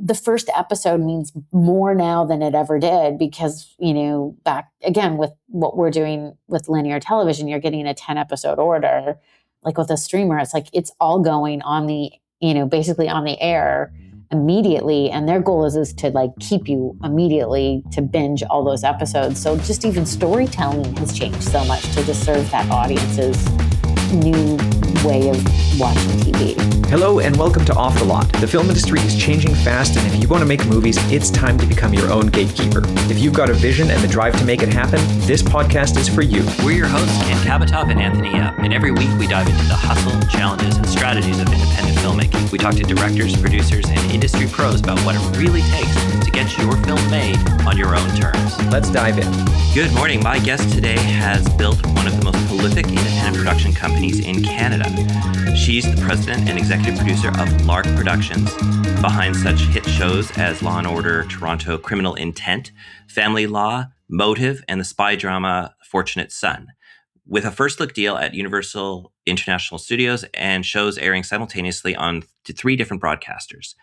the first episode means more now than it ever did because, back again with what we're doing with linear television, you're getting a 10 episode order. Like with a streamer, it's like it's all going on the, basically on the air immediately. And their goal is to like keep you immediately to binge all those episodes. So just even storytelling has changed so much to serve that audience's new way of watching TV. Hello and welcome to Off the Lot. The film industry is changing fast, and if you want to make movies, it's time to become your own gatekeeper. If you've got a vision and the drive to make it happen, this podcast is for you. We're your hosts, Kabatoff and Anthony Epp, and every week we dive into the hustle, challenges, and strategies of independent filmmaking. We talk to directors, producers, and industry pros about what it really takes to get your film made on your own terms. Let's dive in. Good morning. My guest today has built one of the most prolific independent production companies in Canada. She's the president and executive producer of Lark Productions, behind such hit shows as Law & Order, Toronto, Criminal Intent, Family Law, Motive, and the spy drama Fortunate Son, with a first look deal at Universal International Studios and shows airing simultaneously on 3 different broadcasters.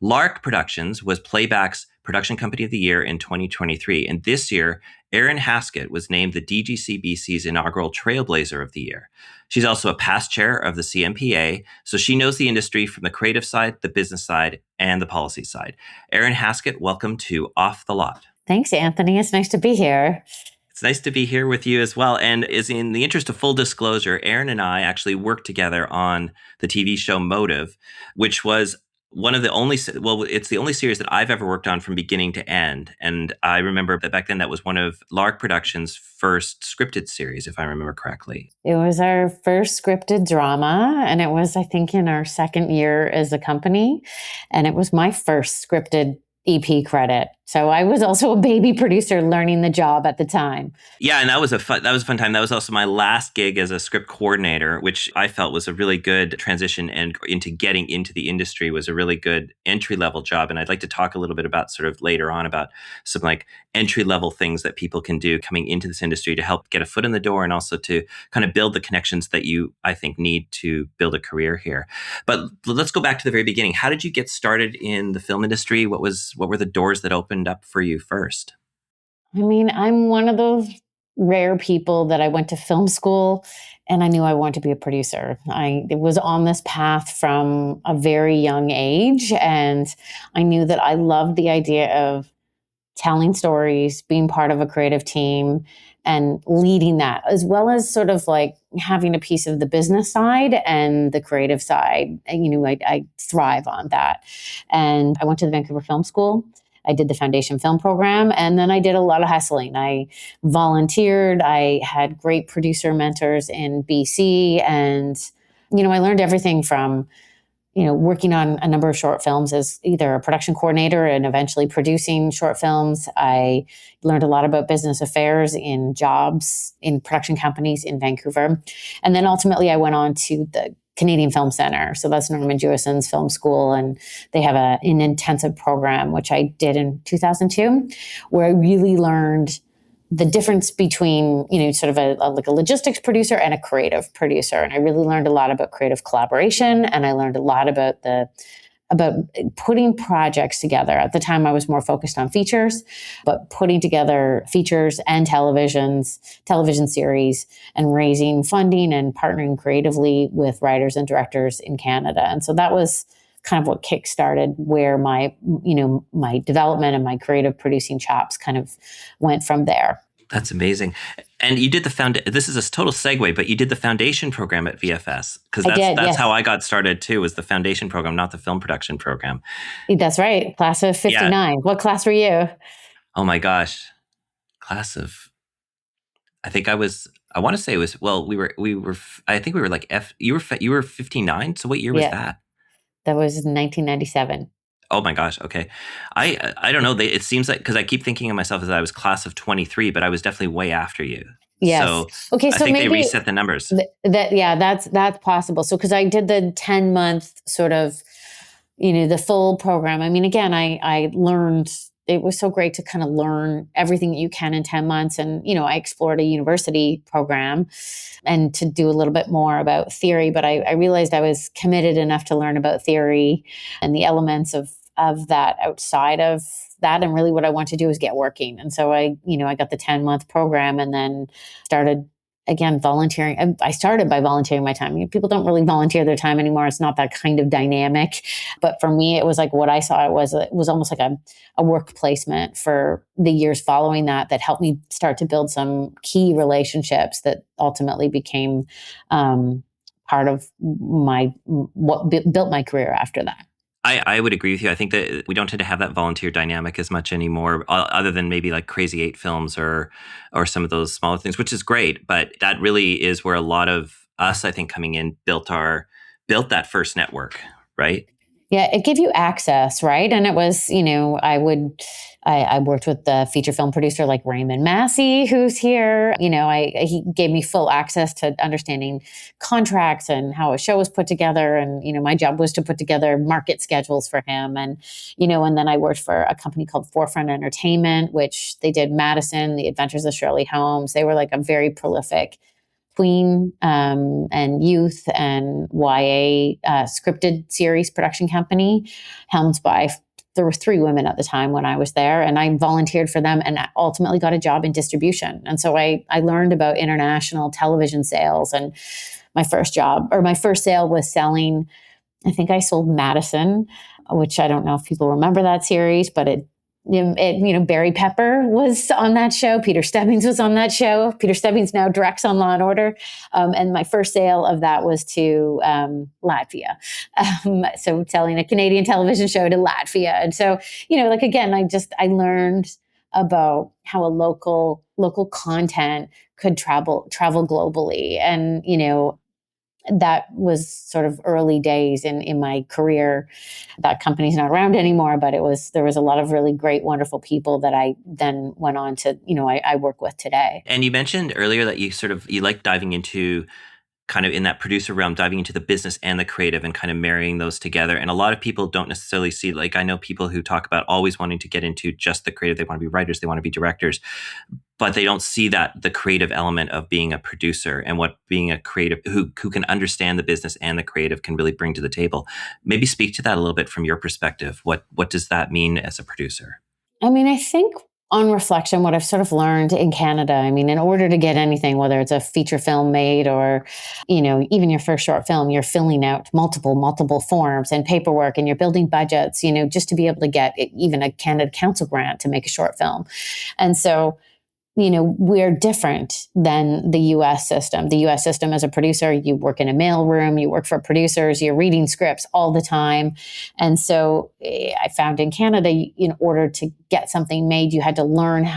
Lark Productions was Playback's Production Company of the Year in 2023, and this year, Erin Haskett was named the DGCBC's inaugural Trailblazer of the Year. She's also a past chair of the CMPA, so she knows the industry from the creative side, the business side, and the policy side. Erin Haskett, welcome to Off the Lot. Thanks, Anthony. It's nice to be here. It's nice to be here with you as well. And is in the interest of full disclosure, Erin and I actually worked together on the TV show Motive, which was one of the only, it's the only series that I've ever worked on from beginning to end. And I remember that back then that was one of Lark Productions' first scripted series, if I remember correctly. It was our first scripted drama, and it was, I think, in our second year as a company. And it was my first scripted EP credit. So I was also a baby producer learning the job at the time. Yeah, and that was a fun time. That was also my last gig as a script coordinator, which I felt was a really good transition and into getting into the industry was a really good entry-level job. And I'd like to talk a little bit about sort of later on about some like entry-level things that people can do coming into this industry to help get a foot in the door and also to kind of build the connections that you, I think, need to build a career here. But let's go back to the very beginning. How did you get started in the film industry? What were the doors that opened up for you first? I mean, I'm one of those rare people that I went to film school and I knew I wanted to be a producer. I was on this path from a very young age, and I knew that I loved the idea of telling stories, being part of a creative team, and leading that, as well as sort of like having a piece of the business side and the creative side. And, I thrive on that. And I went to the Vancouver Film School. I did the foundation film program, and then I did a lot of hustling. I volunteered. I had great producer mentors in BC, and, I learned everything from, working on a number of short films as either a production coordinator and eventually producing short films. I learned a lot about business affairs in jobs in production companies in Vancouver. And then ultimately I went on to the Canadian Film Center. So that's Norman Jewison's film school. And they have an intensive program, which I did in 2002, where I really learned the difference between, sort of a logistics producer and a creative producer. And I really learned a lot about creative collaboration. And I learned a lot about putting projects together. At the time, I was more focused on features, but putting together features and television series and raising funding and partnering creatively with writers and directors in Canada. And so that was kind of what kickstarted where my development and my creative producing chops kind of went from there. That's amazing. And you did this is a total segue, but you did the foundation program at VFS, because that's how I got started too, was the foundation program, not the film production program. That's right. Class of 59. Yeah. What class were you? Oh my gosh. I think I want to say it was, I think we were like you were 59. So what year was that? That was 1997. Oh my gosh. Okay. I don't know. It seems like, because I keep thinking of myself as I was class of 23, but I was definitely way after you. Yes. So okay. So I think maybe they reset the numbers. That's possible. So, because I did the 10-month sort of, the full program. I mean, again, I learned, it was so great to kind of learn everything that you can in 10 months. And, I explored a university program and to do a little bit more about theory, but I realized I was committed enough to learn about theory and the elements of of that outside of that. And really what I want to do is get working. And so I got the 10-month program and then started again volunteering. I started by volunteering my time. People don't really volunteer their time anymore. It's not that kind of dynamic. But for me, it was like what I saw it was almost like a work placement for the years following that helped me start to build some key relationships that ultimately became part of what built my career after that. I would agree with you. I think that we don't tend to have that volunteer dynamic as much anymore, other than maybe like Crazy 8 films or some of those smaller things, which is great. But that really is where a lot of us, I think, coming in built that first network, right? Yeah, it gave you access, right? And it was, I worked with the feature film producer like Raymond Massey, who's here. He gave me full access to understanding contracts and how a show was put together. And, my job was to put together market schedules for him. And then I worked for a company called Forefront Entertainment, which they did Madison, The Adventures of Shirley Holmes. They were like a very prolific tween and youth and YA scripted series production company, helmed by, there were 3 women at the time when I was there, and I volunteered for them and ultimately got a job in distribution. And so I learned about international television sales, and my first sale was selling, I think I sold Madison, which I don't know if people remember that series, but Barry Pepper was on that show. Peter Stebbings was on that show. Peter Stebbings now directs on Law and Order. And my first sale of that was to Latvia. So selling a Canadian television show to Latvia. And so, again, I learned about how a local content could travel globally. And, that was sort of early days in my career. That company's not around anymore, but there was a lot of really great, wonderful people that I then went on to, I work with today. And you mentioned earlier that you like diving into kind of in that producer realm, diving into the business and the creative and kind of marrying those together. And a lot of people don't necessarily see, like I know people who talk about always wanting to get into just the creative. They want to be writers, they want to be directors, but they don't see that the creative element of being a producer and what being a creative who can understand the business and the creative can really bring to the table. Maybe speak to that a little bit from your perspective. What does that mean as a producer? I think on reflection, what I've sort of learned in Canada, in order to get anything, whether it's a feature film made or, even your first short film, you're filling out multiple forms and paperwork, and you're building budgets, just to be able to get even a Canada Council grant to make a short film. And so, we're different than the US system. The US system, as a producer, you work in a mailroom, you work for producers, you're reading scripts all the time. And so I found in Canada, in order to get something made, you had to learn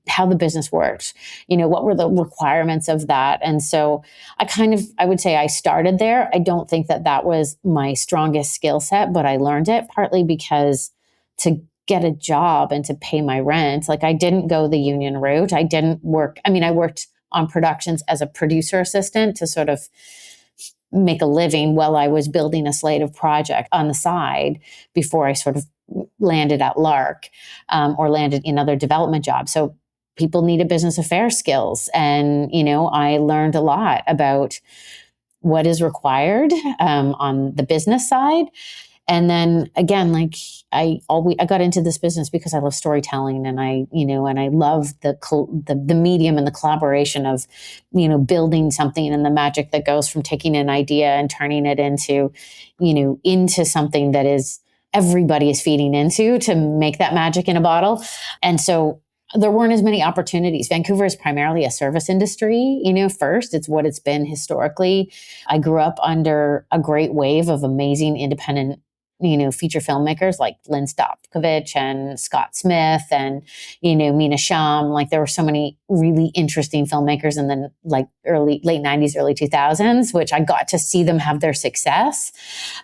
how the business worked, what were the requirements of that. And so I would say I started there. I don't think that was my strongest skill set, but I learned it partly because to get a job and to pay my rent, like I didn't go the union route. I didn't work. I worked on productions as a producer assistant to sort of make a living while I was building a slate of project on the side before I sort of landed at Lark or landed in other development jobs. So people needed business affairs skills. And, I learned a lot about what is required on the business side. And then again, I got into this business because I love storytelling, and I love the medium and the collaboration of, building something and the magic that goes from taking an idea and turning it into something that is everybody is feeding into to make that magic in a bottle. And so there weren't as many opportunities. Vancouver is primarily a service industry, first. It's what it's been historically. I grew up under a great wave of amazing independent feature filmmakers like Lynn Stopkovich and Scott Smith and, Mina Shum. Like there were so many really interesting filmmakers in the late 90s, early 2000s, which I got to see them have their success.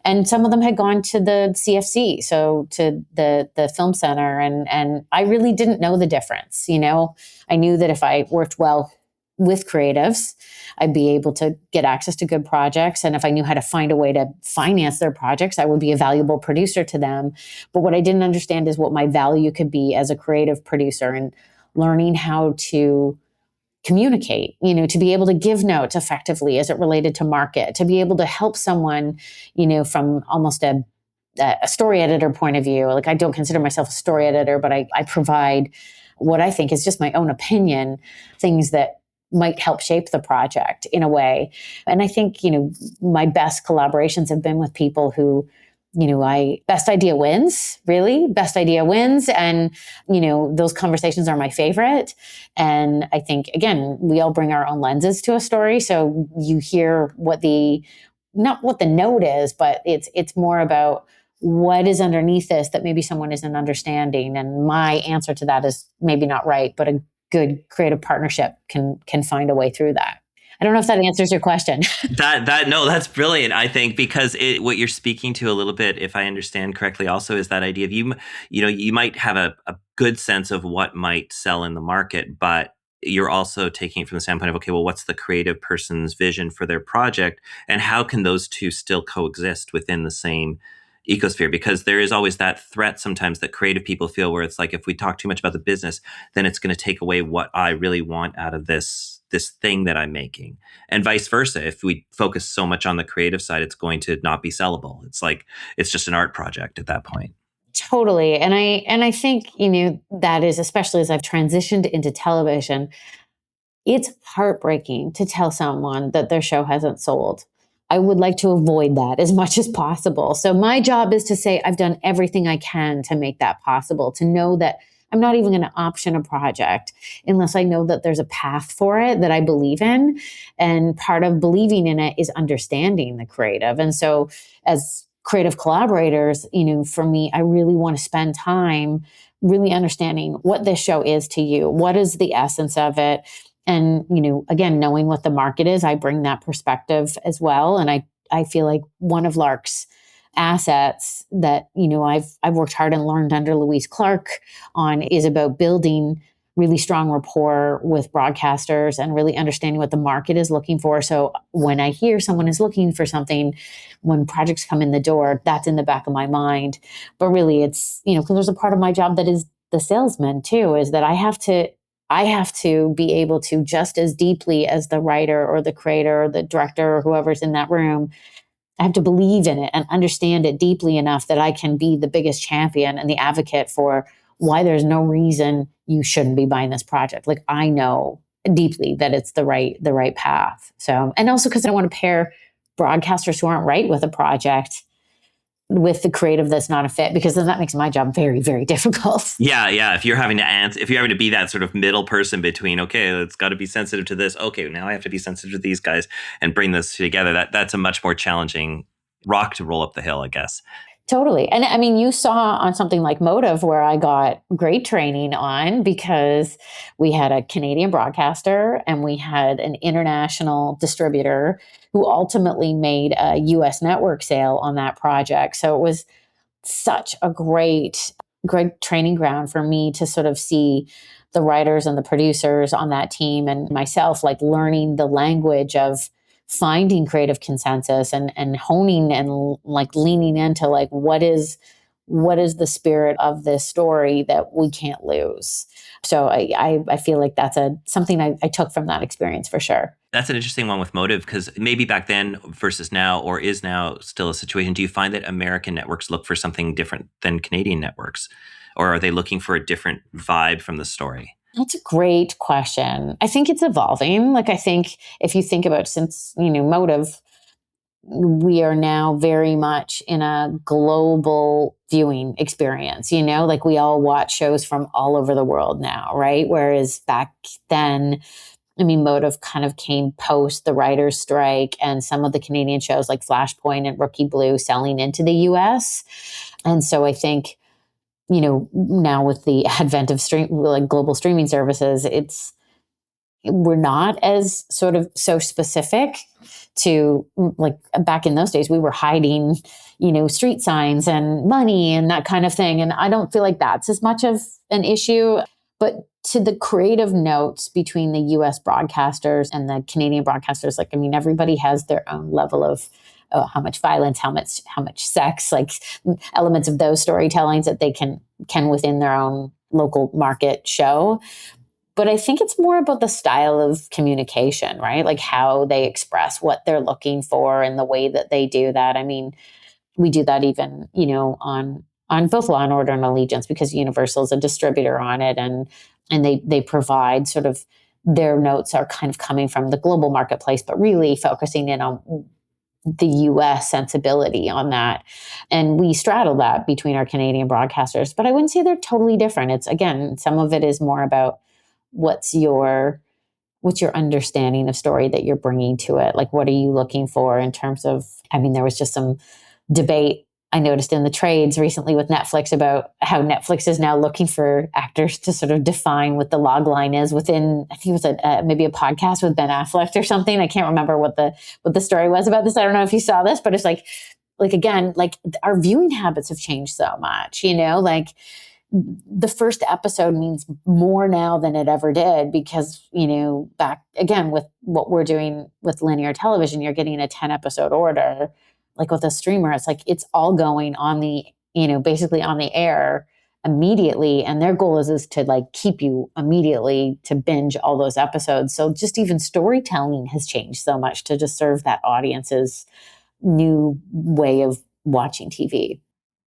And some of them had gone to the CFC, so to the film center. And I really didn't know the difference. I knew that if I worked well with creatives, I'd be able to get access to good projects. And if I knew how to find a way to finance their projects, I would be a valuable producer to them. But what I didn't understand is what my value could be as a creative producer, and learning how to communicate, to be able to give notes effectively as it related to market, to be able to help someone, from almost a a story editor point of view. Like I don't consider myself a story editor, but I provide what I think is just my own opinion, things that might help shape the project in a way. And I think, my best collaborations have been with people who, best idea wins, really. Best idea wins. And, those conversations are my favorite. And I think, again, we all bring our own lenses to a story. So you hear not what the note is, but it's more about what is underneath this that maybe someone isn't understanding. And my answer to that is maybe not right, but a good creative partnership can find a way through that. I don't know if that answers your question. No, that's brilliant. I think because what you're speaking to a little bit, if I understand correctly, also is that idea of you might have a good sense of what might sell in the market, but you're also taking it from the standpoint of, okay, well, what's the creative person's vision for their project, and how can those two still coexist within the same ecosphere? Because there is always that threat sometimes that creative people feel, where it's like, if we talk too much about the business, then it's going to take away what I really want out of this thing that I'm making, and vice versa. If we focus so much on the creative side, it's going to not be sellable. It's like it's just an art project at that point. Totally. And I think, that is, especially as I've transitioned into television, it's heartbreaking to tell someone that their show hasn't sold. I would like to avoid that as much as possible. So my job is to say I've done everything I can to make that possible, to know that I'm not even going to option a project unless I know that there's a path for it that I believe in. And part of believing in it is understanding the creative. And so as creative collaborators, for me, I really want to spend time really understanding what this show is to you. What is the essence of it? And, again, knowing what the market is, I bring that perspective as well. And I feel like one of Lark's assets that, I've worked hard and learned under Louise Clark on is about building really strong rapport with broadcasters and really understanding what the market is looking for. So when I hear someone is looking for something, when projects come in the door, that's in the back of my mind. But really it's, because there's a part of my job that is the salesman too, is that I have to be able to, just as deeply as the writer or the creator or the director or whoever's in that room, I have to believe in it and understand it deeply enough that I can be the biggest champion and the advocate for why there's no reason you shouldn't be buying this project. Like I know deeply that it's the right path. So, and also because I don't want to pair broadcasters who aren't right with a project with the creative that's not a fit, because then that makes my job very, very difficult. Yeah. If you're having to be that sort of middle person between, okay, it's got to be sensitive to this. Okay, now I have to be sensitive to these guys and bring this together. That's a much more challenging rock to roll up the hill, I guess. Totally. And I mean, you saw on something like Motive where I got great training on, because we had a Canadian broadcaster and we had an international distributor who ultimately made a US network sale on that project. So it was such a great training ground for me to sort of see the writers and the producers on that team and myself, like learning the language of finding creative consensus and honing and like leaning into like what is the spirit of this story that we can't lose. So I feel like that's something I took from that experience for sure. That's an interesting one with Motive, because maybe back then versus now, or is now still a situation. Do you find that American networks look for something different than Canadian networks, or are they looking for a different vibe from the story? That's a great question. I think it's evolving. Like, I think if you think about, since, Motive, we are now very much in a global viewing experience, like we all watch shows from all over the world now, right? Whereas back then, I mean, Motive kind of came post the writer's strike and some of the Canadian shows like Flashpoint and Rookie Blue selling into the US. And so I think, now with the advent of global streaming services, we're not as sort of so specific to, like, back in those days, we were hiding, street signs and money and that kind of thing. And I don't feel like that's as much of an issue. But to the creative notes between the US broadcasters and the Canadian broadcasters, like, I mean, everybody has their own level of how much violence, how much sex, like elements of those storytellings that they can within their own local market show. But I think it's more about the style of communication, right? Like how they express what they're looking for and the way that they do that. I mean, we do that even, on both Law and Order and Allegiance, because Universal is a distributor on it, and they provide sort of, their notes are kind of coming from the global marketplace, but really focusing in on the US sensibility on that. And we straddle that between our Canadian broadcasters, but I wouldn't say they're totally different. It's, again, some of it is more about what's your understanding of story that you're bringing to it. Like, what are you looking for in terms of, there was just some debate I noticed in the trades recently with Netflix about how Netflix is now looking for actors to sort of define what the log line is within, I think it was maybe a podcast with Ben Affleck or something. I can't remember what the story was about this. I don't know if you saw this, but it's like again, like, our viewing habits have changed so much, like the first episode means more now than it ever did, because, back again with what we're doing with linear television, you're getting a 10 episode order. Like with a streamer, it's like, it's all going on the, basically on the air immediately. And their goal is to like keep you immediately to binge all those episodes. So just even storytelling has changed so much to just serve that audience's new way of watching TV.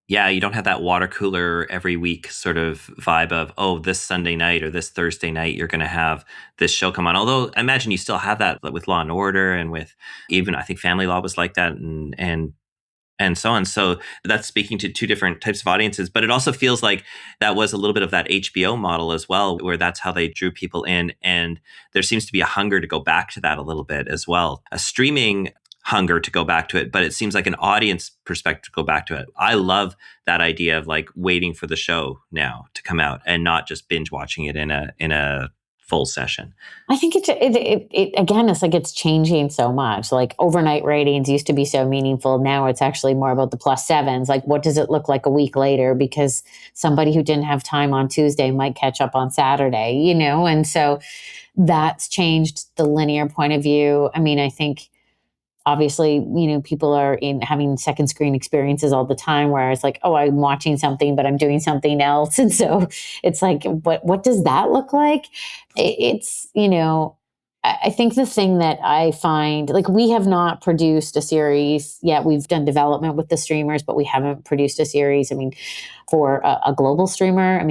Yeah, you don't have that water cooler every week sort of vibe of, oh, this Sunday night or this Thursday night, you're going to have this show come on. Although I imagine you still have that with Law and Order, and with even, I think, Family Law was like that, and so on. So that's speaking to two different types of audiences. But it also feels like that was a little bit of that HBO model as well, where that's how they drew people in. And there seems to be a hunger to go back to that a little bit as well. A streaming hunger to go back to it, but it seems like an audience perspective to go back to it. I love that idea of like waiting for the show now to come out and not just binge watching it in a full session. I think it again, it's like, it's changing so much. Like, overnight ratings used to be so meaningful. Now it's actually more about the +7s. Like, what does it look like a week later? Because somebody who didn't have time on Tuesday might catch up on Saturday, and so that's changed the linear point of view. I think, obviously, people are having second screen experiences all the time, where it's like, oh, I'm watching something, but I'm doing something else. And so it's like, what does that look like? It's, I think the thing that I find, like, we have not produced a series yet. We've done development with the streamers, but we haven't produced a series. For a global streamer, Gem,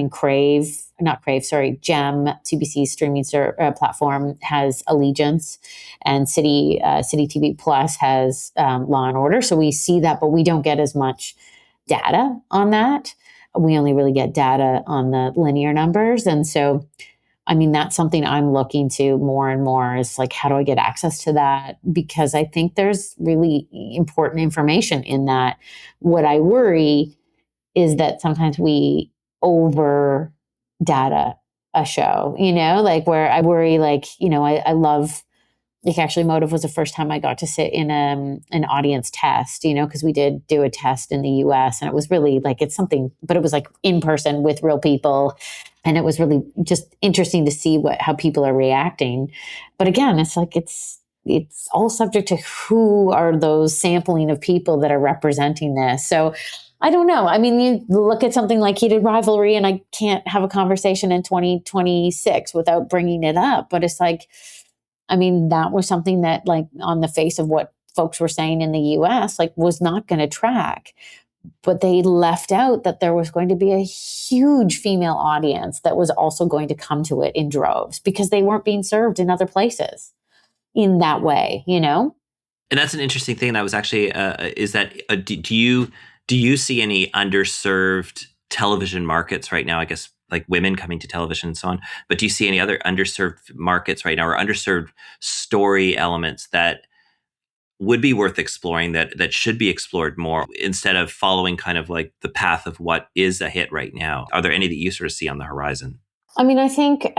CBC's streaming platform, has Allegiance, and City TV Plus has Law and Order. So we see that, but we don't get as much data on that. We only really get data on the linear numbers. And so, that's something I'm looking to more and more, is like, how do I get access to that? Because I think there's really important information in that. What I worry is that sometimes we over data a show, like, where I worry, like, I love, like, actually Motive was the first time I got to sit in an audience test, because we did do a test in the US, and it was really like, it's something, but it was like in person with real people. And it was really just interesting to see how people are reacting. But again, it's like, it's all subject to who are those sampling of people that are representing this. So I don't know. You look at something like Heated Rivalry, and I can't have a conversation in 2026 without bringing it up. But it's like, that was something that, like, on the face of what folks were saying in the US, like, was not going to track. But they left out that there was going to be a huge female audience that was also going to come to it in droves, because they weren't being served in other places in that way, And that's an interesting thing. That was actually, do you see any underserved television markets right now? I guess, like, women coming to television and so on. But do you see any other underserved markets right now, or underserved story elements that would be worth exploring, that should be explored more, instead of following kind of like the path of what is a hit right now? Are there any that you sort of see on the horizon? I think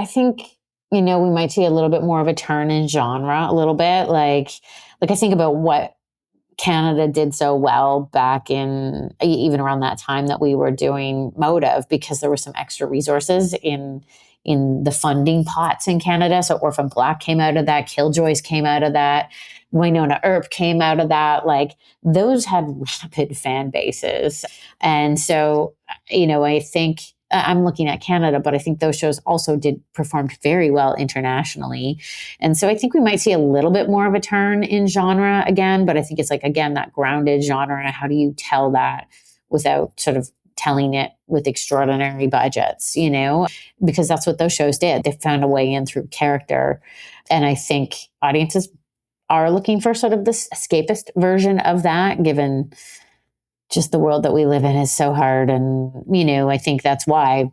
we might see a little bit more of a turn in genre, a little bit. Like I think about what Canada did so well back in, even around that time that we were doing Motive, because there were some extra resources in the funding pots in Canada. So Orphan Black came out of that, Killjoys came out of that, Winona Earp came out of that. Like, those had rapid fan bases. And so, I think I'm looking at Canada, but I think those shows also did performed very well internationally. And so I think we might see a little bit more of a turn in genre again, but I think it's like, again, that grounded genre. How do you tell that without sort of telling it with extraordinary budgets, because that's what those shows did. They found a way in through character. And I think audiences are looking for sort of this escapist version of that, given just the world that we live in is so hard. And, I think that's why,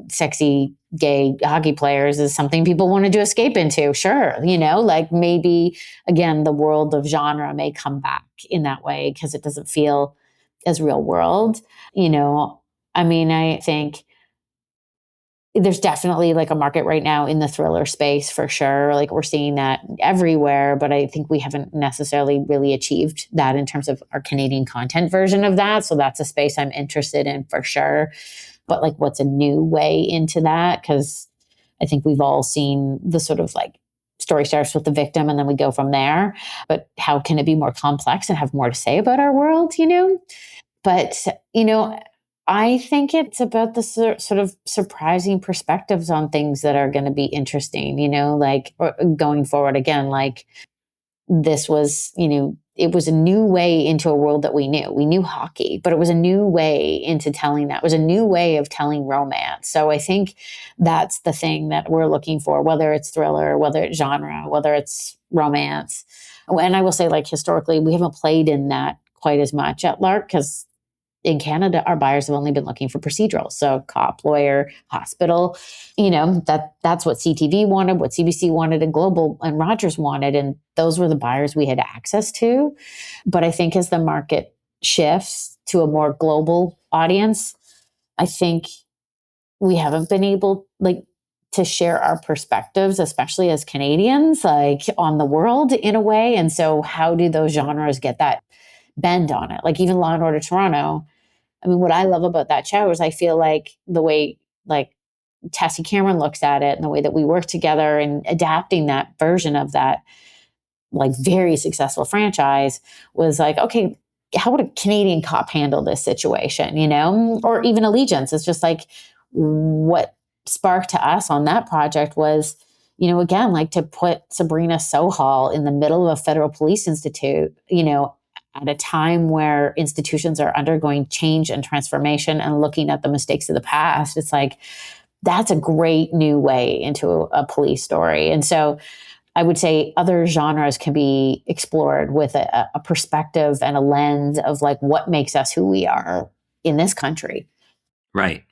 sexy gay hockey players is something people wanted to escape into. Sure. Like maybe, again, the world of genre may come back in that way because it doesn't feel as real world. I think there's definitely like a market right now in the thriller space for sure. Like we're seeing that everywhere, but I think we haven't necessarily really achieved that in terms of our Canadian content version of that. So that's a space I'm interested in for sure. But like, what's a new way into that? Because I think we've all seen the sort of like story starts with the victim and then we go from there. But how can it be more complex and have more to say about our world, But, I think it's about the sort of surprising perspectives on things that are going to be interesting, like going forward again, like this was, it was a new way into a world that we knew. We knew hockey, but it was a new way into telling that. It was a new way of telling romance. So I think that's the thing that we're looking for, whether it's thriller, whether it's genre, whether it's romance. And I will say, like, historically, we haven't played in that quite as much at Lark because in Canada, our buyers have only been looking for procedural. So cop, lawyer, hospital, that's what CTV wanted, what CBC wanted, and Global and Rogers wanted. And those were the buyers we had access to. But I think as the market shifts to a more global audience, I think we haven't been able to share our perspectives, especially as Canadians, like on the world in a way. And so how do those genres get that bend on it? Like even Law and Order Toronto, I mean, what I love about that show is I feel like the way like Tessie Cameron looks at it and the way that we work together and adapting that version of that like very successful franchise was like, okay, how would a Canadian cop handle this situation, or even Allegiance? It's just like what sparked to us on that project was, again, like to put Sabrina Sohal in the middle of a federal police institute, at a time where institutions are undergoing change and transformation and looking at the mistakes of the past. It's like, that's a great new way into a police story. And so I would say other genres can be explored with a perspective and a lens of like what makes us who we are in this country. Right.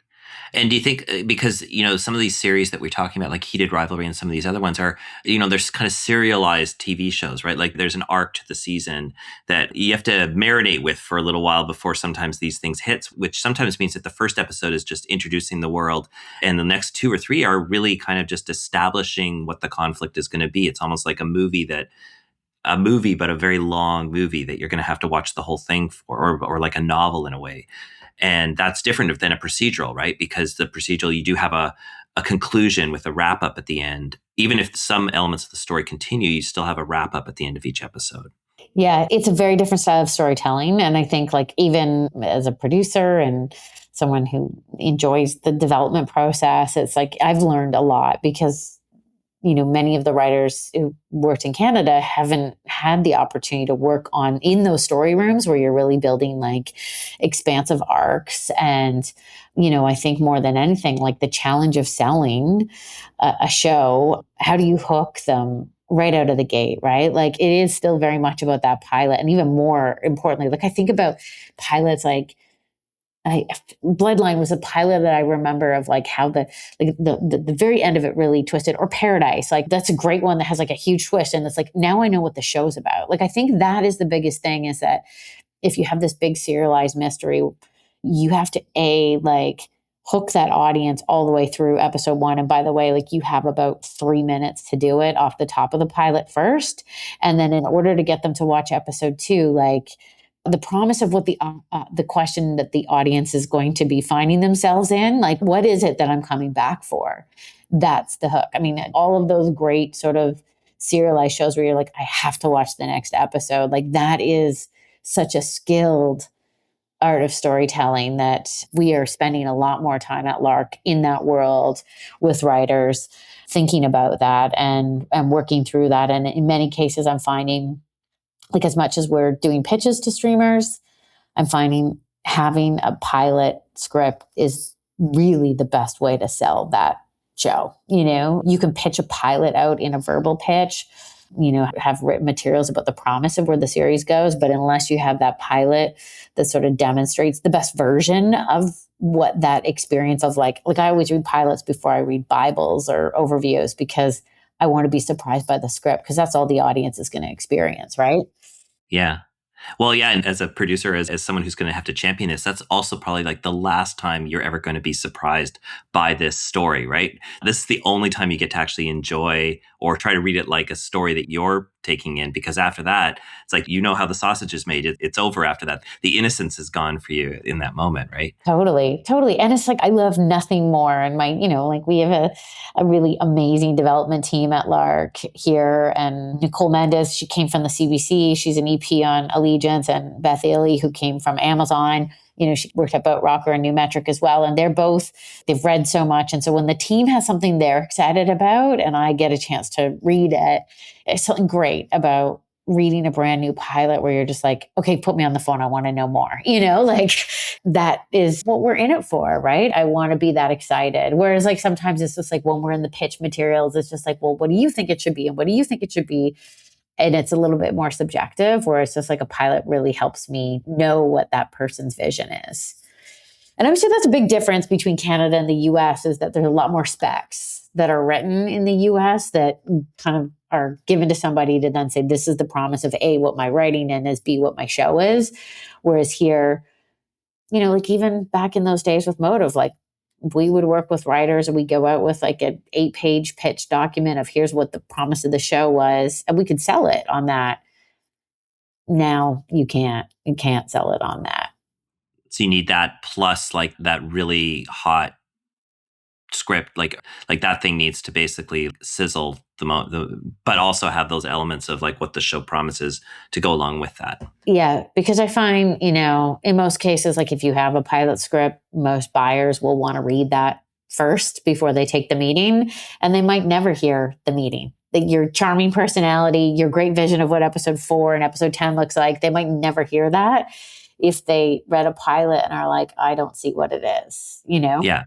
And do you think, because, some of these series that we're talking about, like Heated Rivalry and some of these other ones are, there's kind of serialized TV shows, right? Like there's an arc to the season that you have to marinate with for a little while before sometimes these things hits, which sometimes means that the first episode is just introducing the world and the next 2 or 3 are really kind of just establishing what the conflict is going to be. It's almost like a movie, but a very long movie that you're going to have to watch the whole thing for, or like a novel in a way. And that's different than a procedural, right? Because the procedural, you do have a conclusion with a wrap up at the end. Even if some elements of the story continue, you still have a wrap up at the end of each episode. Yeah, it's a very different style of storytelling. And I think like even as a producer and someone who enjoys the development process, it's like I've learned a lot because many of the writers who worked in Canada haven't had the opportunity to work in those story rooms where you're really building like expansive arcs. And, I think more than anything, like the challenge of selling a show, how do you hook them right out of the gate, right? Like it is still very much about that pilot. And even more importantly, like I think about pilots like Bloodline was a pilot that I remember of like how the very end of it really twisted, or Paradise. Like that's a great one that has like a huge twist. And it's like, now I know what the show's about. Like, I think that is the biggest thing is that if you have this big serialized mystery, you have to hook that audience all the way through episode 1. And by the way, like you have about 3 minutes to do it off the top of the pilot first. And then in order to get them to watch episode 2, like the promise of what the question that the audience is going to be finding themselves in, like, what is it that I'm coming back for? That's the hook. I mean, all of those great sort of serialized shows where you're like, I have to watch the next episode. Like that is such a skilled art of storytelling, that we are spending a lot more time at Lark in that world with writers, thinking about that and working through that. And in many cases, I'm finding, like, as much as we're doing pitches to streamers, I'm finding having a pilot script is really the best way to sell that show. You can pitch a pilot out in a verbal pitch, have written materials about the promise of where the series goes. But unless you have that pilot that sort of demonstrates the best version of what that experience of, like I always read pilots before I read Bibles or overviews, because I want to be surprised by the script, because that's all the audience is going to experience, right? Yeah. Well, yeah, and as a producer, as someone who's going to have to champion this, that's also probably like the last time you're ever going to be surprised by this story, right? This is the only time you get to actually enjoy or try to read it like a story that you're taking in, because after that, it's like, how the sausage is made. It's over after that. The innocence is gone for you in that moment, right? Totally, totally. And it's like, I love nothing more. And we have a really amazing development team at Lark here. And Nicole Mendez, she came from the CBC. She's an EP on Allegiance. And Beth Illy, who came from Amazon, she worked at Boat Rocker and New Metric as well. And they've read so much. And so when the team has something they're excited about and I get a chance to read it, it's something great about reading a brand new pilot where you're just like, okay, put me on the phone. I want to know more. That is what we're in it for, right? I want to be that excited. Whereas like sometimes it's just like when we're in the pitch materials, it's just like, well, what do you think it should be? And what do you think it should be? And it's a little bit more subjective, where it's just like a pilot really helps me know what that person's vision is. And I would say that's a big difference between Canada and the US, is that there's a lot more specs that are written in the US that kind of are given to somebody to then say, this is the promise of A, what my writing is, B, what my show is. Whereas here, like even back in those days with Motive, like we would work with writers and we go out with like an 8-page pitch document of here's what the promise of the show was. And we could sell it on that. Now you can't sell it on that. So you need that plus like that really hot script, like that thing needs to basically sizzle but also have those elements of like what the show promises to go along with that. Yeah, because I find, in most cases, like if you have a pilot script, most buyers will want to read that first before they take the meeting, and they might never hear the meeting. Like your charming personality, your great vision of what episode 4 and episode 10 looks like, they might never hear that if they read a pilot and are like, I don't see what it is, Yeah.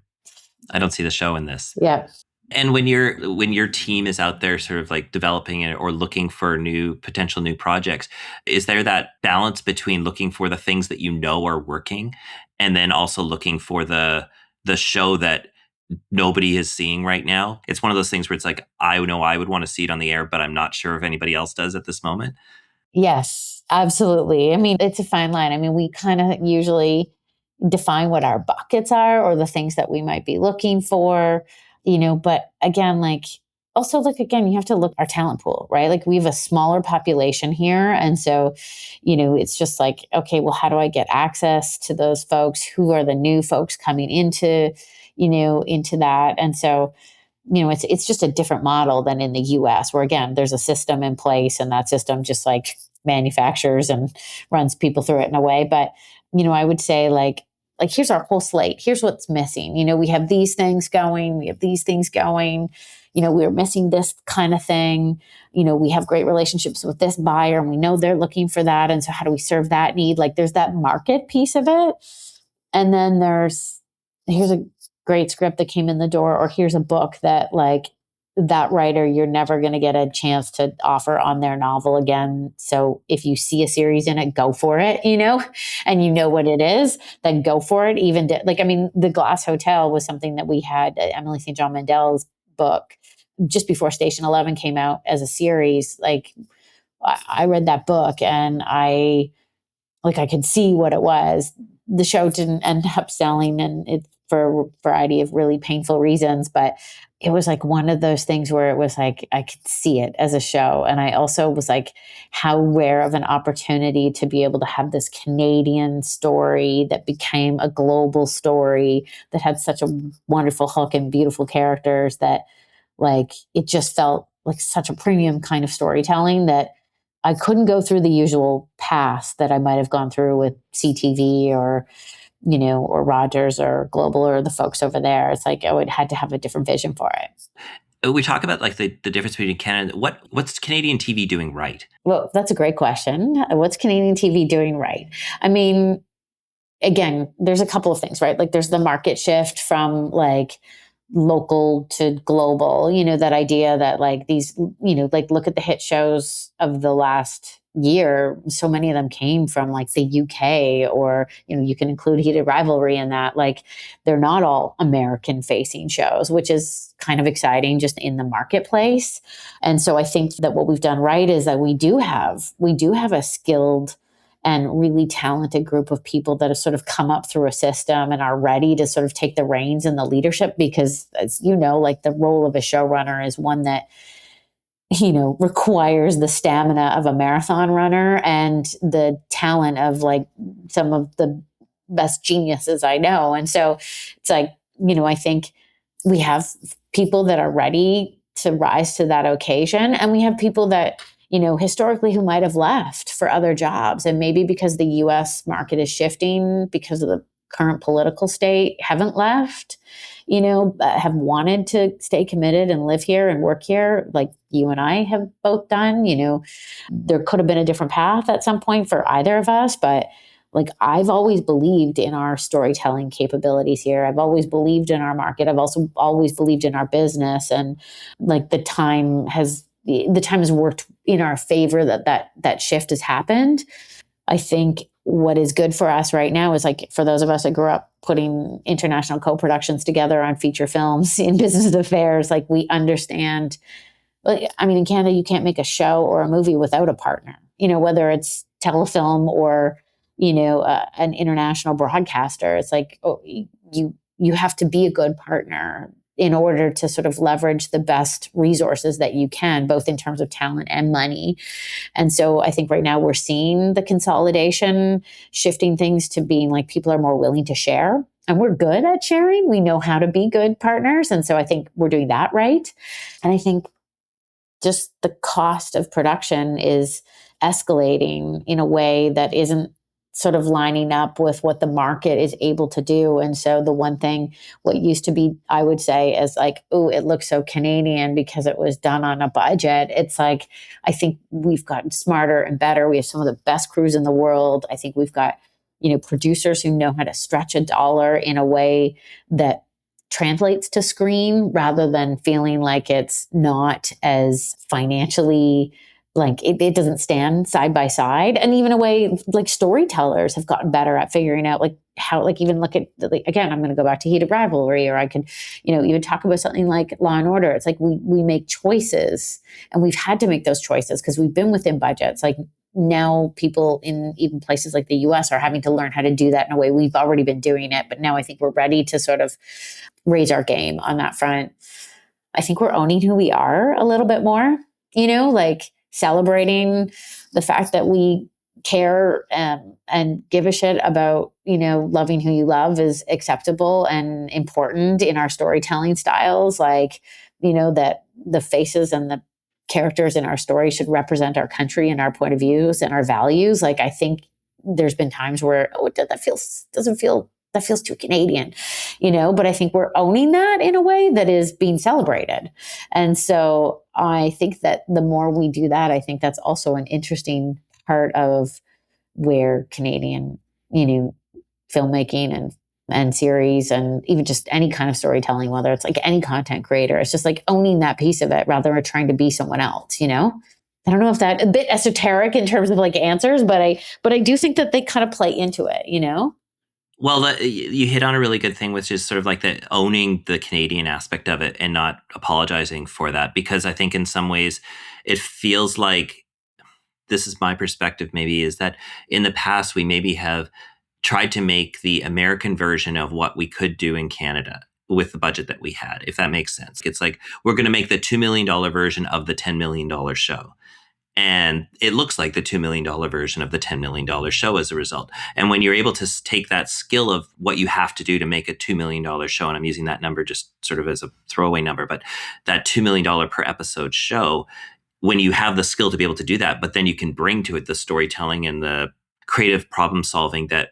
I don't see the show in this. Yeah. And when your team is out there sort of like developing it or looking for potential new projects, is there that balance between looking for the things that are working and then also looking for the show that nobody is seeing right now? It's one of those things where it's like, I know I would want to see it on the air, but I'm not sure if anybody else does at this moment. Yes, absolutely. I mean, it's a fine line. I mean, we kind of usually define what our buckets are or the things that we might be looking for, but again, again, you have to look at our talent pool, right? Like we have a smaller population here. And so, it's just like, okay, well, how do I get access to those folks? Who are the new folks coming into that? And so, it's just a different model than in the US, where again, there's a system in place and that system just like manufactures and runs people through it in a way. But, I would say like here's our whole slate. Here's what's missing. We have these things going. We have these things going. We're missing this kind of thing. We have great relationships with this buyer and we know they're looking for that. And so how do we serve that need? Like there's that market piece of it. And then here's a great script that came in the door, or here's a book that like that writer, you're never going to get a chance to offer on their novel again. So if you see a series in it, go for it, and what it is, then go for it. Even The Glass Hotel was something that we had Emily St. John Mandel's book just before Station 11 came out as a series. Like I read that book and I could see what it was. The show didn't end up selling, and it for a variety of really painful reasons, but it was like one of those things where it was like I could see it as a show. And I also was like, how rare of an opportunity to be able to have this Canadian story that became a global story that had such a wonderful hook and beautiful characters that like it just felt like such a premium kind of storytelling that I couldn't go through the usual path that I might have gone through with CTV or, or Rogers or Global or the folks over there. It's like, I had to have a different vision for it. We talk about like the difference between Canada. What's Canadian TV doing right? Well, that's a great question. What's Canadian TV doing right? I mean, again, there's a couple of things, right? Like there's the market shift from like local to global, that idea that like these, like look at the hit shows of the last year. So many of them came from like the UK, or, you can include Heated Rivalry in that. Like they're not all American facing shows, which is kind of exciting just in the marketplace. And so I think that what we've done right is that we do have a skilled and really talented group of people that have sort of come up through a system and are ready to sort of take the reins and the leadership, because as you know, like the role of a showrunner is one that, requires the stamina of a marathon runner and the talent of like some of the best geniuses I know. And so it's like, I think we have people that are ready to rise to that occasion. And we have people that, historically who might have left for other jobs. And maybe because the US market is shifting because of the current political state, haven't left, have wanted to stay committed and live here and work here, like you and I have both done. There could have been a different path at some point for either of us, but like I've always believed in our storytelling capabilities here. I've always believed in our market. I've also always believed in our business, and like the time has worked in our favor that shift has happened. I think what is good for us right now is like for those of us that grew up putting international co-productions together on feature films in business affairs, like we understand. I mean, in Canada, you can't make a show or a movie without a partner. Whether it's telefilm or an international broadcaster. It's like you have to be a good partner in order to sort of leverage the best resources that you can, both in terms of talent and money. And so I think right now we're seeing the consolidation, shifting things to being like people are more willing to share. And we're good at sharing. We know how to be good partners. And so I think we're doing that right. And I think just the cost of production is escalating in a way that isn't sort of lining up with what the market is able to do. And so the one thing, what used to be, I would say, is like, oh, it looks so Canadian because it was done on a budget. It's like, I think we've gotten smarter and better. We have some of the best crews in the world. I think we've got, producers who know how to stretch a dollar in a way that translates to screen rather than feeling like it's not as financially like it doesn't stand side by side. And even a way like storytellers have gotten better at figuring out like how, like even look at, like, again, I'm going to go back to Heated Rivalry, or I could, even talk about something like Law and Order. It's like we make choices, and we've had to make those choices because we've been within budgets. Like now people in even places like the US are having to learn how to do that in a way. We've already been doing it, but now I think we're ready to sort of raise our game on that front. I think we're owning who we are a little bit more, like celebrating the fact that we care and give a shit about, loving who you love is acceptable and important in our storytelling styles. Like, that the faces and the characters in our story should represent our country and our point of views and our values. Like, I think there's been times where, that feels too Canadian, but I think we're owning that in a way that is being celebrated. And so I think that the more we do that, I think that's also an interesting part of where Canadian, filmmaking and series and even just any kind of storytelling, whether it's like any content creator, it's just like owning that piece of it rather than trying to be someone else, I don't know if that a bit esoteric in terms of like answers, but I do think that they kind of play into it, Well, you hit on a really good thing, which is sort of like the owning the Canadian aspect of it and not apologizing for that. Because I think in some ways it feels like, this is my perspective maybe, is that in the past we maybe have tried to make the American version of what we could do in Canada with the budget that we had, if that makes sense. It's like, we're going to make the $2 million version of the $10 million show. And it looks like the $2 million version of the $10 million show as a result. And when you're able to take that skill of what you have to do to make a $2 million show, and I'm using that number just sort of as a throwaway number, but that $2 million per episode show, when you have the skill to be able to do that, but then you can bring to it the storytelling and the creative problem solving that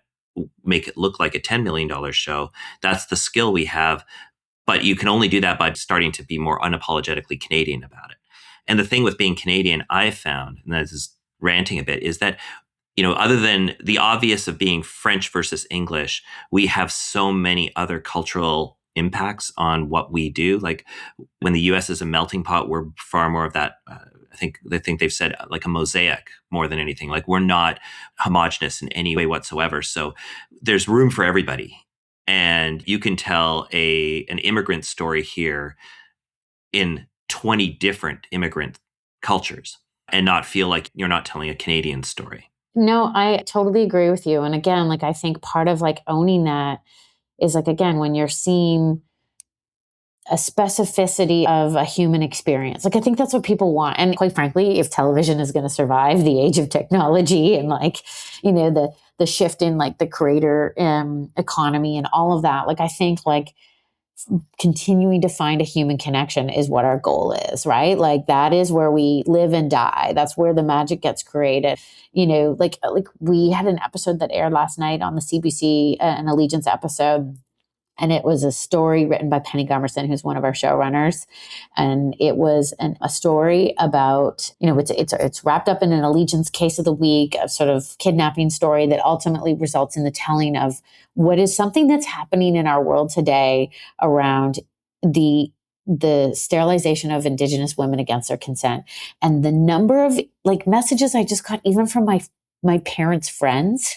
make it look like a $10 million show, that's the skill we have. But you can only do that by starting to be more unapologetically Canadian about it. And the thing with being Canadian, I've found, and this is ranting a bit, is that, other than the obvious of being French versus English, we have so many other cultural impacts on what we do. Like when the US is a melting pot, we're far more of that. I think they've said like a mosaic more than anything. Like we're not homogenous in any way whatsoever. So there's room for everybody. And you can tell an immigrant story here in 20 different immigrant cultures and not feel like you're not telling a Canadian story. No, I totally agree with you. And again, like I think part of like owning that is like, again, when you're seeing a specificity of a human experience. Like I think that's what people want. And quite frankly, if television is going to survive the age of technology and like, the shift in like the creator economy and all of that, like I think like continuing to find a human connection is what our goal is, right? Like that is where we live and die. That's where the magic gets created. Like we had an episode that aired last night on the CBC, an Allegiance episode. And it was a story written by Penny Gummerson, who's one of our showrunners. And it was a story about, it's wrapped up in an Allegiance case of the week, a sort of kidnapping story that ultimately results in the telling of what is something that's happening in our world today around the sterilization of Indigenous women against their consent. And the number of like messages I just got, even from my parents' friends,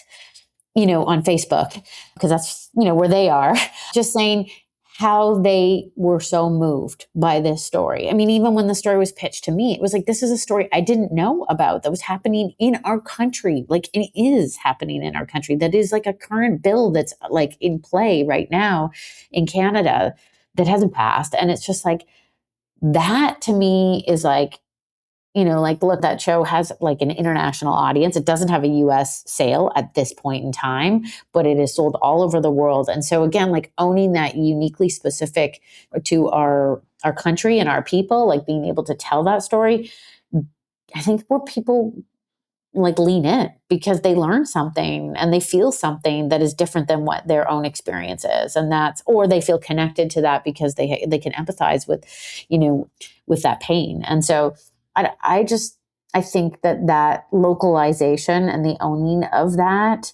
on Facebook, because that's, where they are, just saying how they were so moved by this story. I mean, even when the story was pitched to me, it was like, this is a story I didn't know about that was happening in our country. Like it is happening in our country. That is like a current bill that's like in play right now in Canada that hasn't passed. And it's just like, that to me is like, like look, that show has like an international audience. It doesn't have a US sale at this point in time, but it is sold all over the world. And so again, like owning that uniquely specific to our country and our people, like being able to tell that story, I think where people like lean in because they learn something and they feel something that is different than what their own experience is. And or they feel connected to that because they can empathize with, with that pain. And so I think that localization and the owning of that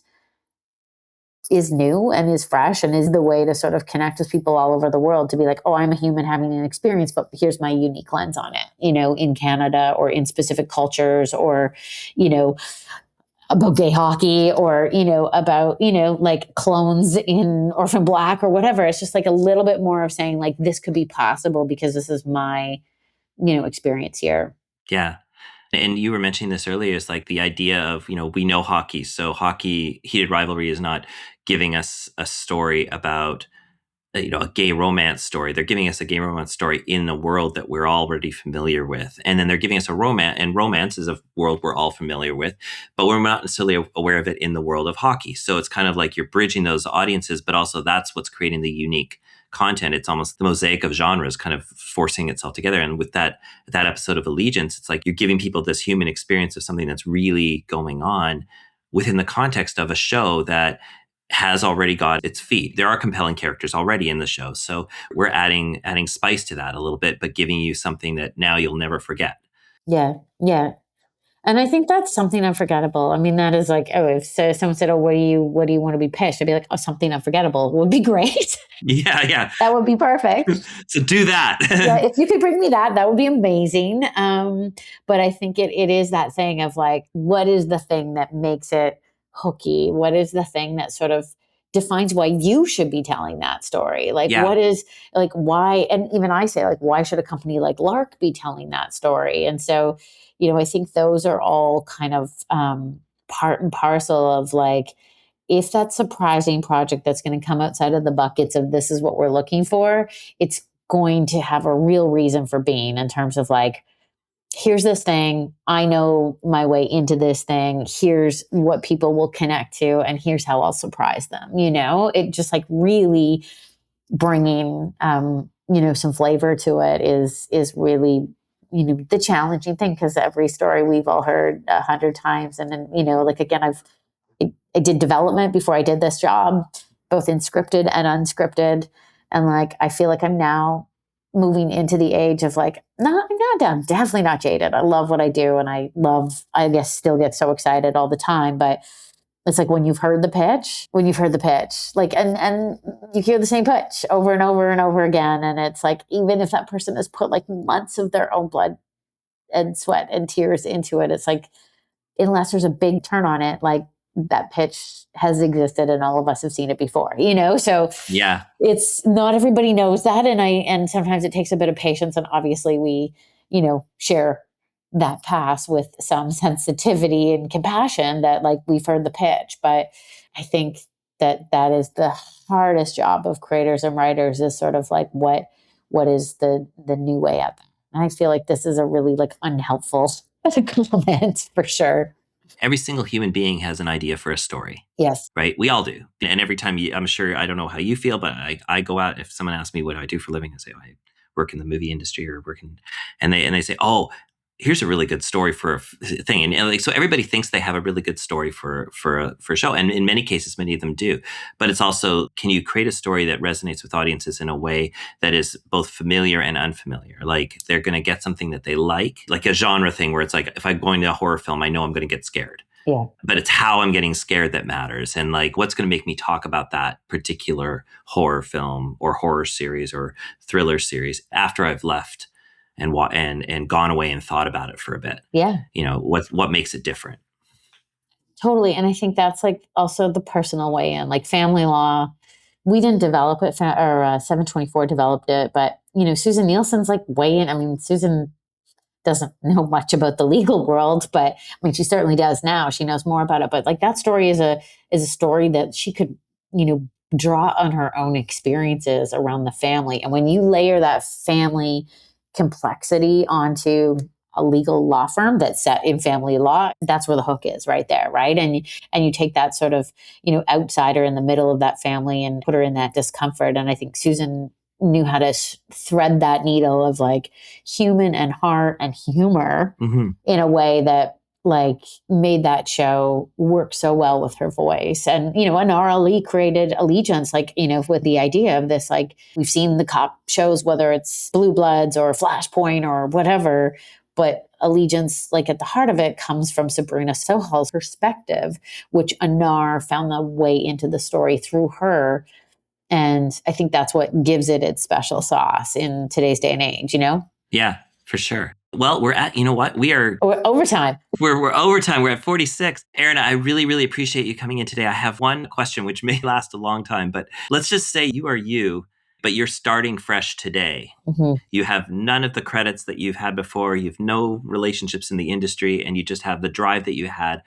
is new and is fresh and is the way to sort of connect with people all over the world to be like, oh, I'm a human having an experience, but here's my unique lens on it, in Canada or in specific cultures or, about gay hockey or, about, like clones in Orphan Black or whatever. It's just like a little bit more of saying like, this could be possible because this is my, experience here. Yeah. And you were mentioning this earlier, is like the idea of, we know hockey. So hockey, heated rivalry is not giving us a story about, a gay romance story. They're giving us a gay romance story in a world that we're already familiar with. And then they're giving us a romance, and romance is a world we're all familiar with, but we're not necessarily aware of it in the world of hockey. So it's kind of like you're bridging those audiences, but also that's what's creating the unique content. It's almost the mosaic of genres kind of forcing itself together. And with that episode of Allegiance, it's like you're giving people this human experience of something that's really going on within the context of a show that has already got its feet. There are compelling characters already in the show. So we're adding spice to that a little bit, but giving you something that now you'll never forget. Yeah. Yeah. And I think that's something unforgettable. I mean, that is like, if someone said, oh, what do you want to be pitched? I'd be like, oh, something unforgettable would be great. Yeah. That would be perfect. So do that. Yeah, if you could bring me that would be amazing. But I think it is that thing of like, what is the thing that makes it hooky? What is the thing that sort of defines why you should be telling that story? Like, what is like, why? And even I say like, why should a company like Lark be telling that story? And so, I think those are all kind of part and parcel of like, if that surprising project that's going to come outside of the buckets of this is what we're looking for, it's going to have a real reason for being in terms of like, here's this thing, I know my way into this thing, here's what people will connect to, and here's how I'll surprise them. It just like really bringing, some flavor to it is really, the challenging thing, because every story we've all heard 100 times. And then, like, again, I did development before I did this job, both in scripted and unscripted. And like, I feel like I'm now moving into the age of like, I'm definitely not jaded. I love what I do. And I guess, still get so excited all the time. But it's like when you've heard the pitch, like, and you hear the same pitch over and over and over again. And it's like, even if that person has put like months of their own blood and sweat and tears into it, it's like, unless there's a big turn on it, like, that pitch has existed and all of us have seen it before, So yeah, it's not everybody knows that. And sometimes it takes a bit of patience. And obviously we, share that pass with some sensitivity and compassion that, like, we've heard the pitch. But I think that is the hardest job of creators and writers, is sort of like, what is the new way out there? And I feel like this is a really like unhelpful compliment for sure. Every single human being has an idea for a story. Yes. Right? We all do. And every time I'm sure, I don't know how you feel, but I go out, if someone asks me what I do for a living, I say, I work in the movie industry or and they say, oh, here's a really good story for a thing. And like, so everybody thinks they have a really good story for a show. And in many cases, many of them do. But it's also, can you create a story that resonates with audiences in a way that is both familiar and unfamiliar? Like, they're going to get something that they like a genre thing where it's like, if I'm going to a horror film, I know I'm going to get scared. Yeah. But it's how I'm getting scared that matters. And like, what's going to make me talk about that particular horror film or horror series or thriller series after I've left and gone away and thought about it for a bit. Yeah. What makes it different? Totally. And I think that's like also the personal way in, like, Family Law. We didn't develop it, or 724 developed it, but Susan Nielsen's like way in. I mean, Susan doesn't know much about the legal world, but I mean, she certainly does now. She knows more about it. But like, that story is a story that she could, draw on her own experiences around the family. And when you layer that family complexity onto a legal law firm that's set in family law, that's where the hook is, right there, right? And you take that sort of, outsider in the middle of that family and put her in that discomfort. And I think Susan knew how to thread that needle of like human and heart and humor in a way that like made that show work so well with her voice. And, and RLE created Allegiance, like, with the idea of this, like, we've seen the cop shows, whether it's Blue Bloods or Flashpoint or whatever, but Allegiance, like, at the heart of it comes from Sabrina Sohal's perspective, which Anar found the way into the story through her. And I think that's what gives it its special sauce in today's day and age, Yeah, for sure. Well, we're at, we're overtime. We're overtime. We're at 46. Erin, I really, really appreciate you coming in today. I have one question, which may last a long time, but let's just say you are you, but you're starting fresh today. Mm-hmm. You have none of the credits that you've had before. You have no relationships in the industry, and you just have the drive that you had,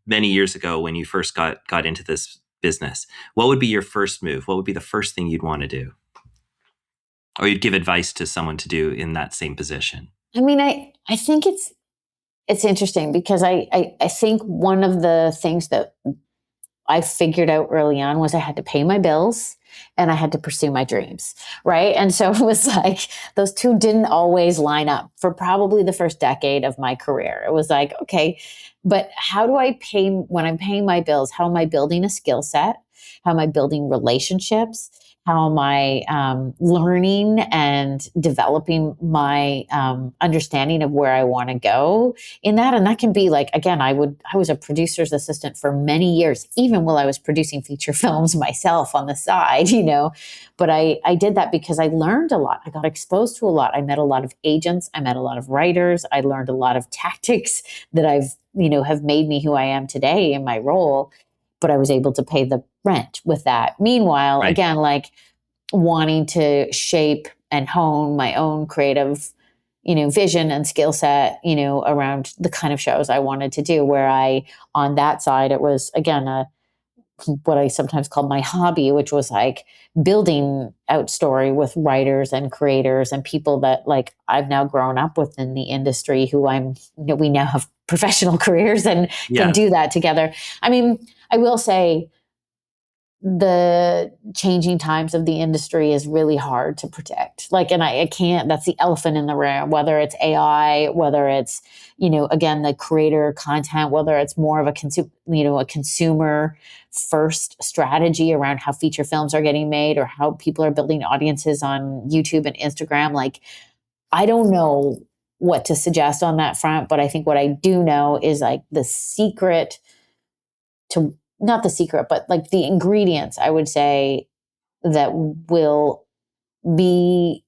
many years ago when you first got into this business. What would be your first move? What would be the first thing you'd want to do? Or you'd give advice to someone to do in that same position? I mean, I think it's interesting, because I think one of the things that I figured out early on was I had to pay my bills and I had to pursue my dreams, right? And so it was like those two didn't always line up for probably the first decade of my career. It was like, okay, but how do I pay when I'm paying my bills? How am I building a skill set? How am I building relationships? How am I learning and developing my understanding of where I want to go in that? And that can be like, again, I was a producer's assistant for many years, even while I was producing feature films myself on the side, but I did that because I learned a lot. I got exposed to a lot. I met a lot of agents. I met a lot of writers. I learned a lot of tactics that have made me who I am today in my role. But I was able to pay the rent with that. Meanwhile, Right. Again, like wanting to shape and hone my own creative, vision and skill set, around the kind of shows I wanted to do, where on that side, it was, again, what I sometimes called my hobby, which was like building out story with writers and creators and people that like I've now grown up with in the industry, who we now have professional careers and can do that together. I mean, I will say the changing times of the industry is really hard to predict. Like, and I can't, that's the elephant in the room, whether it's AI, whether it's, again, the creator content, whether it's more of a consumer first strategy around how feature films are getting made or how people are building audiences on YouTube and Instagram. Like, I don't know what to suggest on that front, but I think what I do know is like the secret to, not the secret, but like the ingredients, I would say, that will be,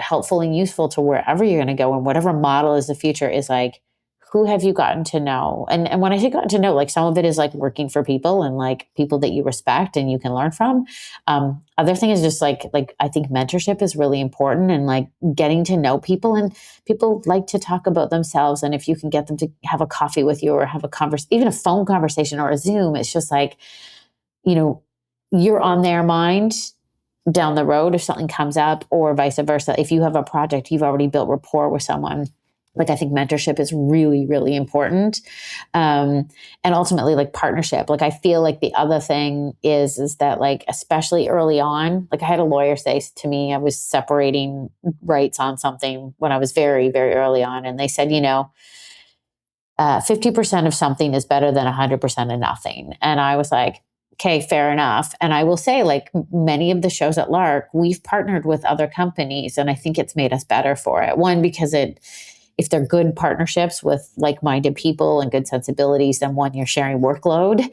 helpful and useful to wherever you're going to go and whatever model is the future is like, who have you gotten to know? And when I say gotten to know, like some of it is like working for people and like people that you respect and you can learn from. Other thing is just like I think mentorship is really important and like getting to know people, and people like to talk about themselves. And if you can get them to have a coffee with you or have a even a phone conversation or a Zoom, it's just like, you're on their mind down the road if something comes up, or vice versa. If you have a project, you've already built rapport with someone. Like, I think mentorship is really, really important. And ultimately like partnership. Like, I feel like the other thing is that like, especially early on, like I had a lawyer say to me, I was separating rights on something when I was very, very early on. And they said, 50% of something is better than 100% of nothing. And I was like, okay, fair enough. And I will say, like many of the shows at Lark, we've partnered with other companies, and I think it's made us better for it. One, because if they're good partnerships with like-minded people and good sensibilities, then one, you're sharing workload,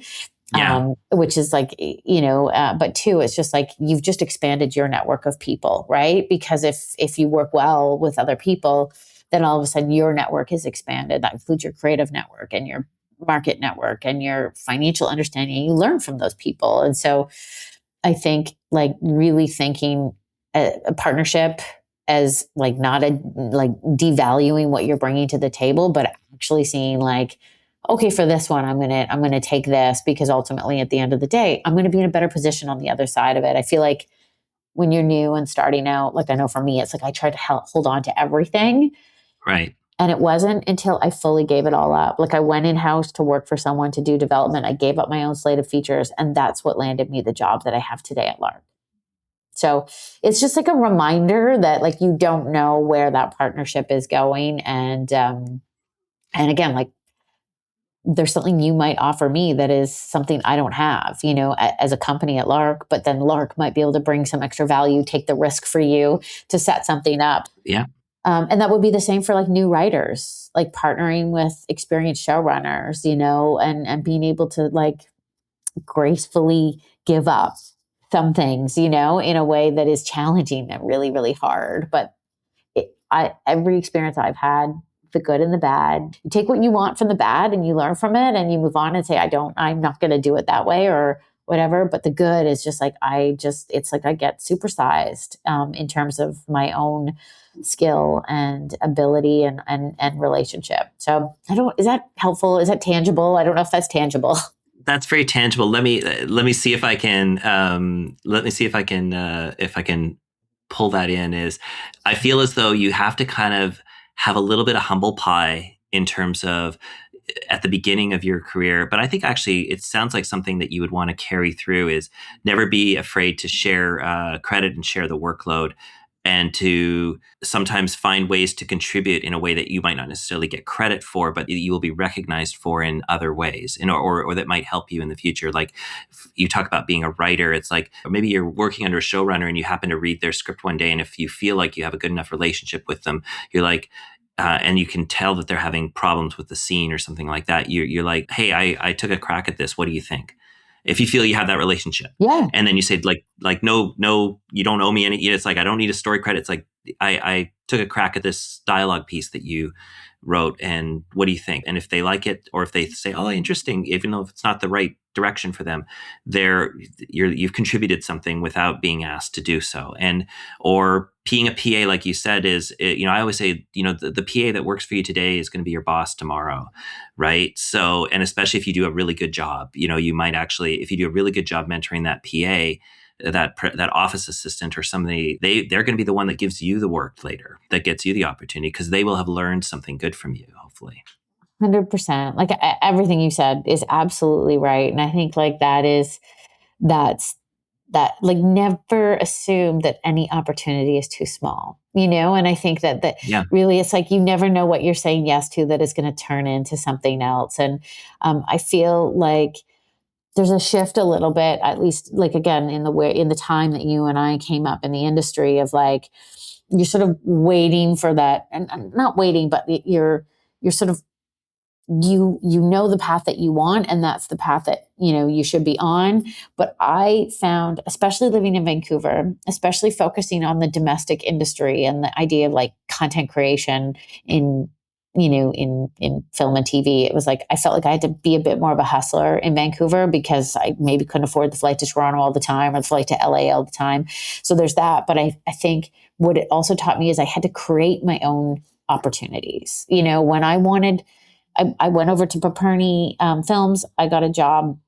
which is like, but two, it's just like, you've just expanded your network of people, right? Because if you work well with other people, then all of a sudden your network is expanded. That includes your creative network and your market network and your financial understanding. You learn from those people. And so I think like really thinking a partnership as like not like devaluing what you're bringing to the table, but actually seeing like, okay, for this one, I'm going to take this, because ultimately at the end of the day, I'm going to be in a better position on the other side of it. I feel like when you're new and starting out, like I know for me, it's like I tried to hold on to everything. Right. And it wasn't until I fully gave it all up. Like I went in-house to work for someone to do development. I gave up my own slate of features, and that's what landed me the job that I have today at Lark. So it's just like a reminder that like you don't know where that partnership is going. And again, like there's something you might offer me that is something I don't have, as a company at Lark, but then Lark might be able to bring some extra value, take the risk for you to set something up. Yeah. And that would be the same for like new writers, like partnering with experienced showrunners, and being able to like gracefully give up some things, in a way that is challenging and really, really hard. But every experience I've had, the good and the bad, you take what you want from the bad and you learn from it and you move on and say, I'm not going to do it that way or whatever. But the good is just like, it's like I get supersized in terms of my own skill and ability and relationship. So is that helpful? Is that tangible? I don't know if that's tangible. That's very tangible. Let me see if I can if I can pull that in. Is I feel as though you have to kind of have a little bit of humble pie in terms of at the beginning of your career. But I think actually it sounds like something that you would want to carry through is never be afraid to share credit and share the workload, and to sometimes find ways to contribute in a way that you might not necessarily get credit for, but you will be recognized for in other ways, or that might help you in the future. Like you talk about being a writer, it's like maybe you're working under a showrunner and you happen to read their script one day, and if you feel like you have a good enough relationship with them, you're like, and you can tell that they're having problems with the scene or something like that. You're like, hey, I took a crack at this. What do you think? If you feel you have that relationship. Yeah. And then you say like, no, you don't owe me any, it's like, I don't need a story credit. It's like, I took a crack at this dialogue piece that you wrote, and what do you think? And if they like it, or if they say, oh, interesting, even though it's not the right direction for them, you've contributed something without being asked to do so. And, or being a PA, like you said, I always say, the PA that works for you today is going to be your boss tomorrow. Right. So, and especially if you do a really good job, you might actually, if you do a really good job mentoring that PA, that office assistant or somebody, they're going to be the one that gives you the work later, that gets you the opportunity, because they will have learned something good from you, hopefully. 100%. Like everything you said is absolutely right. And I think like that is that like never assume that any opportunity is too small, and I think that Yeah. really it's like you never know what you're saying yes to that is going to turn into something else. And I feel like there's a shift a little bit, at least like again in the time that you and I came up in the industry of like you're sort of waiting for that, and not waiting, but you're sort of you know the path that you want, and that's the path that you should be on. But I found, especially living in Vancouver, especially focusing on the domestic industry and the idea of like content creation in in film and TV, it was like I felt like I had to be a bit more of a hustler in Vancouver because I maybe couldn't afford the flight to Toronto all the time or the flight to LA all the time. So there's that. But I think what it also taught me is I had to create my own opportunities. When I went over to Paperny Films. I got a job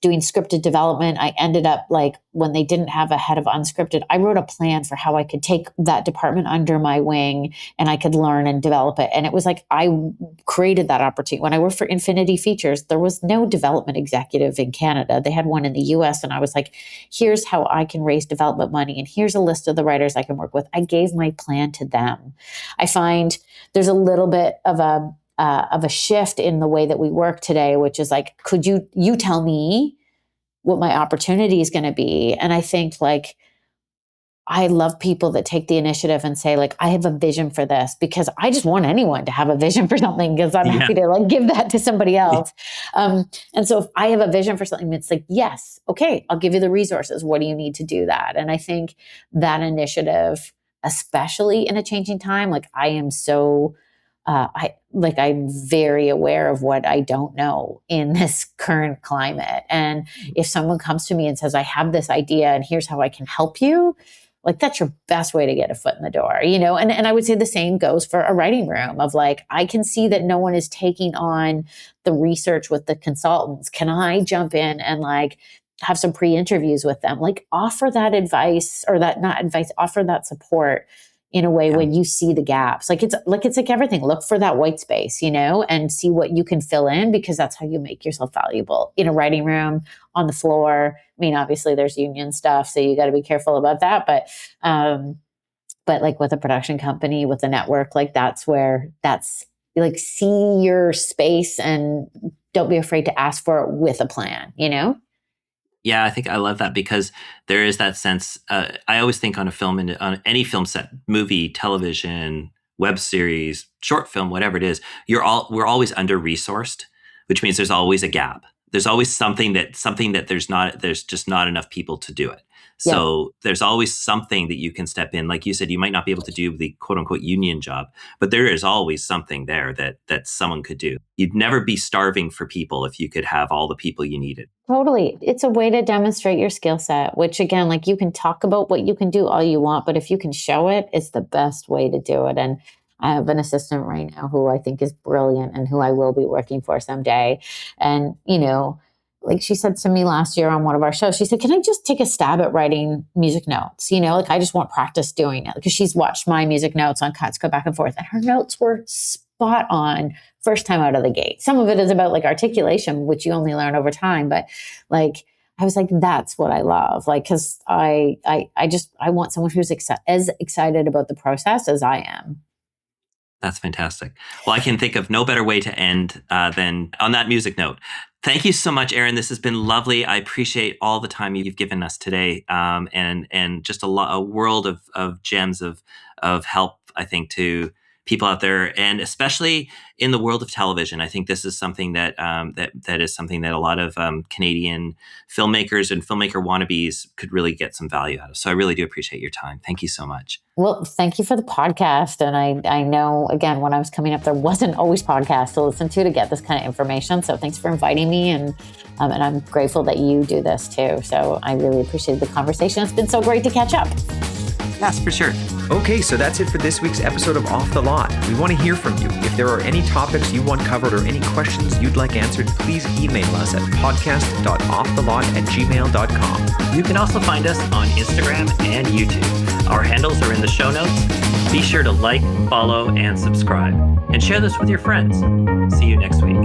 doing scripted development. I ended up like when they didn't have a head of unscripted, I wrote a plan for how I could take that department under my wing and I could learn and develop it. And it was like I created that opportunity. When I worked for Infinity Features, there was no development executive in Canada. They had one in the US. And I was like, here's how I can raise development money. And here's a list of the writers I can work with. I gave my plan to them. I find there's a little bit of a shift in the way that we work today, which is like, could you tell me what my opportunity is going to be? And I think like, I love people that take the initiative and say like, I have a vision for this, because I just want anyone to have a vision for something, because I'm happy to like give that to somebody else. And so if I have a vision for something, it's like, yes, okay, I'll give you the resources. What do you need to do that? And I think that initiative, especially in a changing time, like I am so I'm very aware of what I don't know in this current climate. And if someone comes to me and says, I have this idea and here's how I can help you, like that's your best way to get a foot in the door, and I would say the same goes for a writing room of like, I can see that no one is taking on the research with the consultants. Can I jump in and like have some pre-interviews with them, like offer that advice or that not advice, offer that support in a way when you see the gaps. Like it's like everything. Look for that white space, and see what you can fill in, because that's how you make yourself valuable in a writing room, on the floor. I mean, obviously there's union stuff, so you got to be careful about that. But like with a production company, with a network, like that's like, see your space and don't be afraid to ask for it with a plan, Yeah, I think I love that, because there is that sense. I always think on on any film set, movie, television, web series, short film, whatever it is, we're always under resourced, which means there's always a gap. There's always something that there's just not enough people to do it. So there's always something that you can step in. Like you said, you might not be able to do the quote unquote union job, but there is always something there that someone could do. You'd never be starving for people if you could have all the people you needed. Totally. It's a way to demonstrate your skill set, which again, like you can talk about what you can do all you want, but if you can show it, it's the best way to do it. And I have an assistant right now who I think is brilliant and who I will be working for someday. And, like she said to me last year on one of our shows, she said, can I just take a stab at writing music notes? Like I just want practice doing it, because she's watched my music notes on cuts go back and forth, and her notes were spot on first time out of the gate. Some of it is about like articulation, which you only learn over time. But like, I was like, that's what I love. Like, cause I want someone who's as excited about the process as I am. That's fantastic. Well, I can think of no better way to end than on that music note. Thank you so much, Erin. This has been lovely. I appreciate all the time you've given us today, and just a world of gems of help, I think, to people out there, and especially in the world of television. I think this is something that is something that a lot of Canadian filmmakers and filmmaker wannabes could really get some value out of. So I really do appreciate your time. Thank you so much. Well, thank you for the podcast. And I know, again, when I was coming up, there wasn't always podcasts to listen to get this kind of information. So thanks for inviting me. And I'm grateful that you do this too. So I really appreciate the conversation. It's been so great to catch up. Yes, for sure. Okay, so that's it for this week's episode of Off the Lot. We want to hear from you. If there are any topics you want covered or any questions you'd like answered, please email us at podcast.offthelot@gmail.com. You can also find us on Instagram and YouTube. Our handles are in the show notes. Be sure to like, follow, and subscribe. And share this with your friends. See you next week.